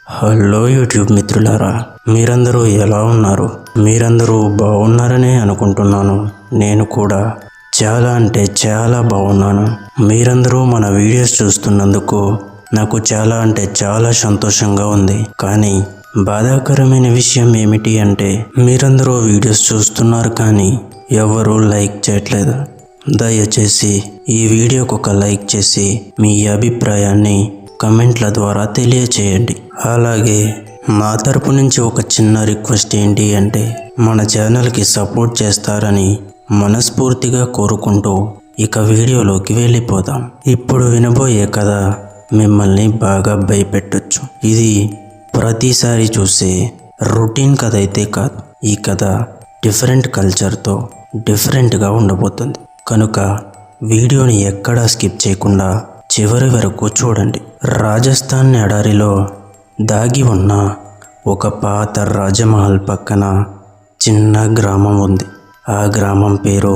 Hello YouTube మిత్రులారా, మీరందరూ ఎలా ఉన్నారు? మీరందరూ బాగున్నారనే అనుకుంటున్నాను. నేను కూడా చాలా బాగున్నాను. మీరందరూ మన వీడియోస్ చూస్తున్నందుకు నాకు చాలా సంతోషంగా ఉంది. కానీ బాధాకరమైన విషయం ఏమిటి అంటే మీరందరూ వీడియోస్ చూస్తున్నారు కానీ ఎవరూ లైక్ చేయట్లేదు. దయచేసి ఈ వీడియోకి ఒక లైక్ చేసి మీ అభిప్రాయాన్ని కమెంట్ల ద్వారా తెలియచేయండి. అలాగే నా తరపు నుంచి ఒక చిన్న రిక్వెస్ట్ ఏంటి అంటే మన ఛానల్కి సపోర్ట్ చేస్తారని మనస్ఫూర్తిగా కోరుకుంటూ ఇక వీడియోలోకి వెళ్ళిపోదాం. ఇప్పుడు వినబోయే కథ మిమ్మల్ని బాగా భయపెట్టొచ్చు. ఇది ప్రతిసారి చూసే రొటీన్ కథ అయితే కాదు. ఈ కథ డిఫరెంట్ కల్చర్తో డిఫరెంట్గా ఉండబోతుంది. కనుక వీడియోని ఎక్కడా స్కిప్ చేయకుండా చివరి వరకు చూడండి. రాజస్థాన్ ఎడారిలో దాగి ఉన్న ఒక పాత రాజమహల్ పక్కన చిన్న గ్రామం ఉంది. ఆ గ్రామం పేరు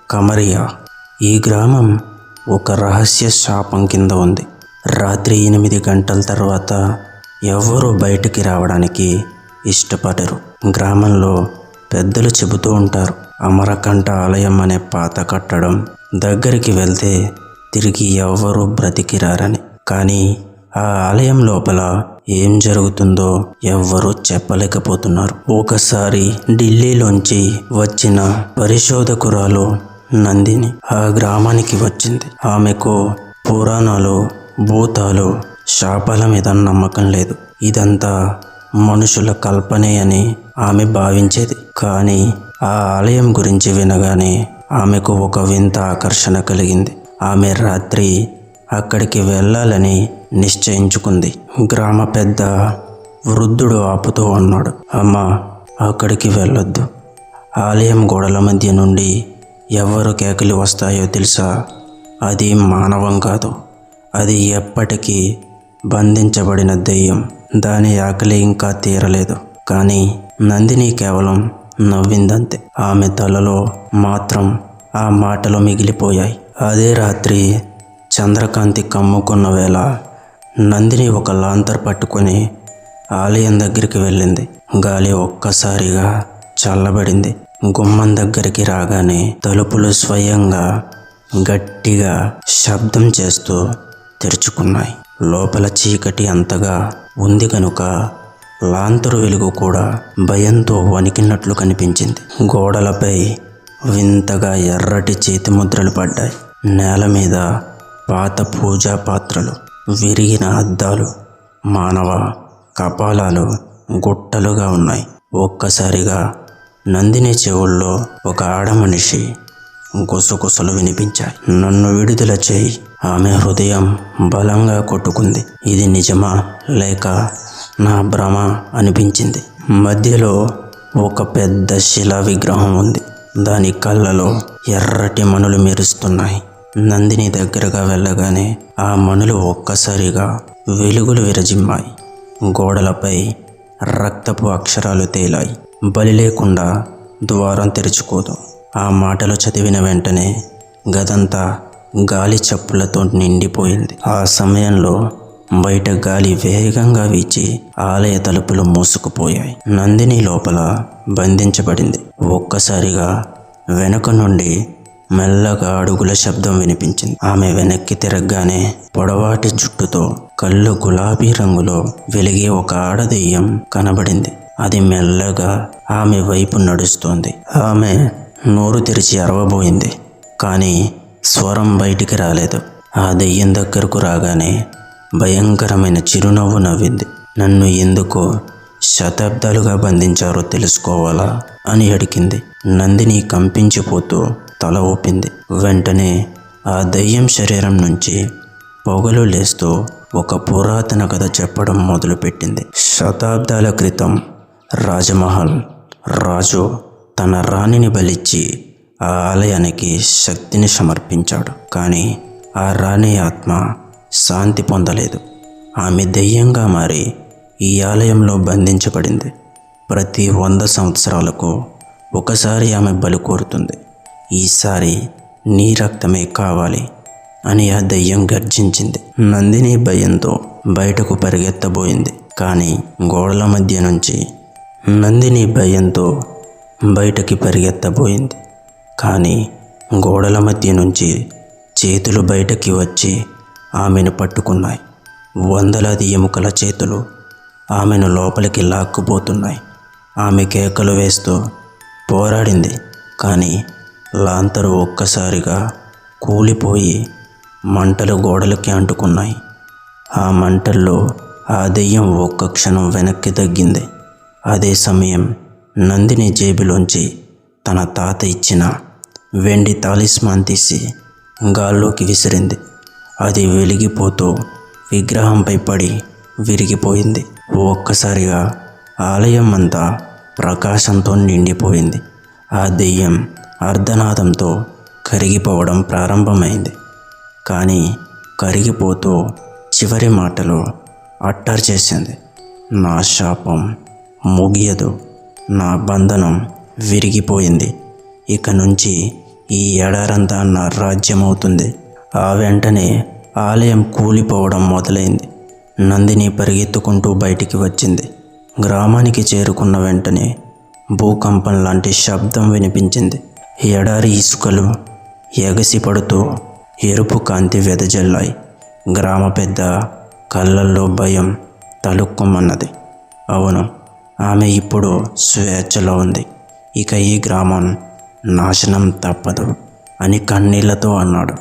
కమరియా. ఈ గ్రామం ఒక రహస్య శాపం కింద ఉంది. రాత్రి 8 గంటల తర్వాత ఎవ్వరూ బయటికి రావడానికి ఇష్టపడరు. గ్రామంలో పెద్దలు చెబుతూ ఉంటారు, అమరకంఠ ఆలయం అనే పాత కట్టడం దగ్గరికి వెళ్తే తిరిగి ఎవ్వరూ బ్రతికి రారని. కానీ ఆ ఆలయం లోపల ఏం జరుగుతుందో ఎవ్వరూ చెప్పలేకపోతున్నారు. ఒకసారి ఢిల్లీలోంచి వచ్చిన పరిశోధకురాలు నందిని ఆ గ్రామానికి వచ్చింది. ఆమెకు పురాణాలు, భూతాలు, శాపాల మీద నమ్మకం లేదు. ఇదంతా మనుషుల కల్పనే అని ఆమె భావించేది. కానీ ఆ ఆలయం గురించి వినగానే ఆమెకు ఒక వింత ఆకర్షణ కలిగింది. ఆమె రాత్రి అక్కడికి వెళ్ళాలని నిశ్చయించుకుంది. గ్రామ పెద్ద వృద్ధుడు ఆపుతూ అన్నాడు, అమ్మా, అక్కడికి వెళ్ళొద్దు. ఆలయం గోడల మధ్య నుండి ఎవరు కేకలు వస్తాయో తెలుసా? అది మానవం కాదు, అది ఎప్పటికీ బంధించబడిన దెయ్యం. దాని ఆకలి ఇంకా తీరలేదు. కానీ నందిని కేవలం నవ్విందంతే. ఆమె తలలో మాత్రం ఆ మాటలు మిగిలిపోయాయి. అదే రాత్రి చంద్రకాంతి కమ్ముకున్న వేళ నందిని ఒక లాంతర్ పట్టుకొని ఆలయం దగ్గరికి వెళ్ళింది. గాలి ఒక్కసారిగా చల్లబడింది. గుమ్మం దగ్గరికి రాగానే తలుపులు స్వయంగా గట్టిగా శబ్దం చేస్తూ తెరుచుకున్నాయి. లోపల చీకటి అంతగా ఉంది కనుక లాంతరు వెలుగు కూడా భయంతో వణికినట్లు కనిపించింది. గోడలపై వింతగా ఎర్రటి చేతి ముద్రలు పడ్డాయి. నేల మీద పాత పూజా పాత్రలు, విరిగిన అద్దాలు, మానవ కపాలాలు గుట్టలుగా ఉన్నాయి. ఒక్కసారిగా నందిని చెవుల్లో ఒక ఆడమనిషి గుసగుసలు వినిపించాయి. నన్ను విడుదల చేయి. ఆమె హృదయం బలంగా కొట్టుకుంది. ఇది నిజమా లేక నా భ్రమ అనిపించింది. మధ్యలో ఒక పెద్ద శిలా విగ్రహం ఉంది. దాని కళ్ళలో ఎర్రటి మణులు మెరుస్తున్నాయి. నందిని దగ్గరగా వెళ్ళగానే ఆ మణులు ఒక్కసారిగా వెలుగులు విరజిమ్మాయి. గోడలపై రక్తపు అక్షరాలు తేలాయి. బలి లేకుండా ద్వారం తెరుచుకోదు. ఆ మాటలు చదివిన వెంటనే గదంతా గాలి చప్పులతో నిండిపోయింది. ఆ సమయంలో బయట గాలి వేగంగా వీచి ఆలయ తలుపులు మూసుకుపోయాయి. నందిని లోపల బంధించబడింది. ఒక్కసారిగా వెనుక నుండి మెల్లగా అడుగుల శబ్దం వినిపించింది. ఆమె వెనక్కి తిరగగానే పొడవాటి జుట్టుతో కళ్ళు గులాబీ రంగులో వెలిగే ఒక ఆడదెయ్యం కనబడింది. అది మెల్లగా ఆమె వైపు నడుస్తోంది. ఆమె నోరు తెరిచి అరవబోయింది. కానీ స్వరం బయటికి రాలేదు. ఆ దెయ్యం దగ్గరకు రాగానే భయంకరమైన చిరునవ్వు నవ్వింది. నన్ను ఎందుకో శతాబ్దాలుగా బంధించారో తెలుసుకోవాలా అని అడిగింది. నందిని కంపించిపోతూ తల ఊపింది. వెంటనే ఆ దెయ్యం శరీరం నుంచి పొగలు లేస్తూ ఒక పురాతన కథ చెప్పడం మొదలుపెట్టింది. శతాబ్దాల క్రితం రాజమహల్ రాజు తన రాణిని బలిచ్చి ఆ ఆలయానికి శక్తిని సమర్పించాడు. కానీ ఆ రాణి ఆత్మ శాంతి పొందలేదు. ఆమె దెయ్యంగా మారి ఈ ఆలయంలో బంధించబడింది. ప్రతి 100 సంవత్సరాలకు ఒకసారి ఆమె బలి కోరుతుంది. ఈసారి నీ రక్తమే కావాలి అని ఆ దెయ్యం గర్జించింది. నందిని భయంతో బయటకు పరిగెత్తబోయింది. కానీ గోడల మధ్య నుంచి నందిని భయంతో బయటకి పరిగెత్తబోయింది. కానీ గోడల మధ్య నుంచి చేతులు బయటకి వచ్చి ఆమెను పట్టుకున్నాయి. వందలాది ఎముకల చేతులు ఆమెను లోపలికి లాక్కుపోతున్నాయి. ఆమె కేకలు వేస్తూ పోరాడింది. కానీ లాంతరు ఒక్కసారిగా కూలిపోయి మంటలు గోడలకి అంటుకున్నాయి. ఆ మంటల్లో ఆ దెయ్యం ఒక్క క్షణం వెనక్కి తగ్గింది. అదే సమయం నందిని జేబులోంచి తన తాత ఇచ్చిన వెండి తాలిస్మాన్ తీసి గాల్లోకి విసిరింది. అది వెలిగిపోతూ విగ్రహంపై పడి విరిగిపోయింది. ఒక్కసారిగా ఆలయం అంతా ప్రకాశంతో నిండిపోయింది. ఆ దెయ్యం అర్ధనాదంతో కరిగిపోవడం ప్రారంభమైంది. కానీ కరిగిపోతూ చివరి మాటలు అట్టర్ చేసింది. నా శాపం ముగియదు, నా బంధనం విరిగిపోయింది. ఇక నుంచి ఈ ఎడారంతా నా రాజ్యమవుతుంది. ఆ వెంటనే ఆలయం కూలిపోవడం మొదలైంది. నందిని పరిగెత్తుకుంటూ బయటికి వచ్చింది. గ్రామానికి చేరుకున్న వెంటనే భూకంపం లాంటి శబ్దం వినిపించింది. ఎడారి ఇసుకలు ఎగసిపడుతూ ఎరుపు కాంతి వెదజల్లాయి. గ్రామ పెద్ద కళ్ళల్లో భయం తలుక్కుమన్నది. అవును, ఆమె ఇప్పుడు స్వేచ్ఛలో ఉంది. ఇక ఈ గ్రామం నాశనం తప్పదు అని కన్నీళ్లతో అన్నాడు.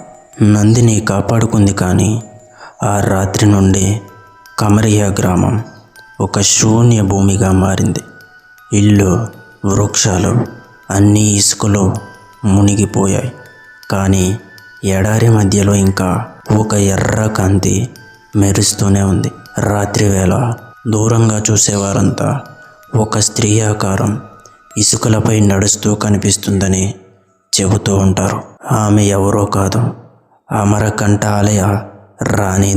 నందిని కాపాడుకుంది. కానీ ఆ రాత్రి నుండి కమరియా గ్రామం ఒక శూన్య భూమిగా మారింది. ఇల్లు, వృక్షాలు అన్నీ ఇసుకలో మునిగిపోయాయి. కానీ ఎడారి మధ్యలో ఇంకా ఒక ఎర్ర కాంతి మెరుస్తూనే ఉంది. రాత్రివేళ దూరంగా చూసేవారంతా ఒక స్త్రీ ఆకారం ఇసుకలపై నడుస్తూ కనిపిస్తుందని చెబుతూ ఉంటారు. ఆమె ఎవరో కాదు, అమరకంఠాలయ రాణి